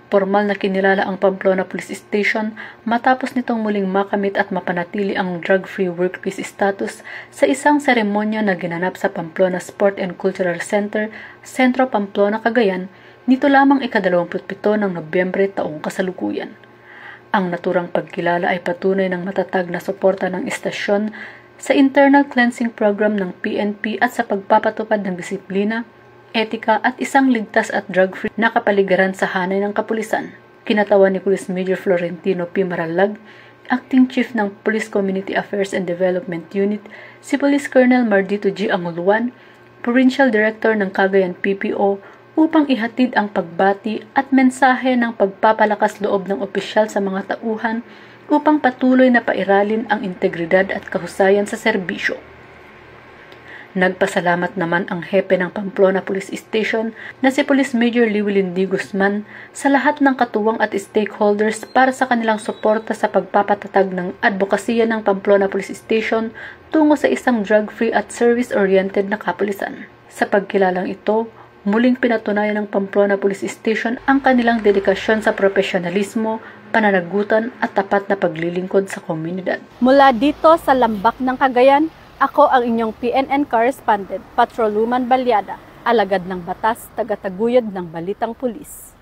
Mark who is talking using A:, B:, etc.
A: Formal na kinilala ang Pamplona Police Station matapos nitong muling makamit at mapanatili ang drug-free workplace status sa isang seremonya na ginanap sa Pamplona Sport and Cultural Center, Sentro Pamplona, Cagayan, nito lamang ika-27 ng Nobyembre taong kasalukuyan. Ang naturang pagkilala ay patunay ng matatag na suporta ng istasyon sa internal cleansing program ng PNP at sa pagpapatupad ng disiplina, etika at isang ligtas at drug-free na kapaligiran sa hanay ng kapulisan. Kinatawan ni Police Major Florentino P. Maralag, Acting Chief ng Police Community Affairs and Development Unit, si Police Colonel Mardito G. Anguluan, Provincial Director ng Cagayan PPO, upang ihatid ang pagbati at mensahe ng pagpapalakas loob ng opisyal sa mga tauhan upang patuloy na pairalin ang integridad at kahusayan sa serbisyo. Nagpasalamat naman ang hepe ng Pamplona Police Station na si Police Major Llewellyn D. Guzman sa lahat ng katuwang at stakeholders para sa kanilang suporta sa pagpapatatag ng advokasya ng Pamplona Police Station tungo sa isang drug-free at service-oriented na kapulisan. Sa pagkilalang ito, muling pinatunayan ng Pamplona Police Station ang kanilang dedikasyon sa profesionalismo, pananagutan at tapat na paglilingkod sa komunidad.
B: Mula dito sa Lambak ng Cagayan, ako ang inyong PNN correspondent, Patroluman Balyada, alagad ng batas, tagataguyod ng Balitang Pulis.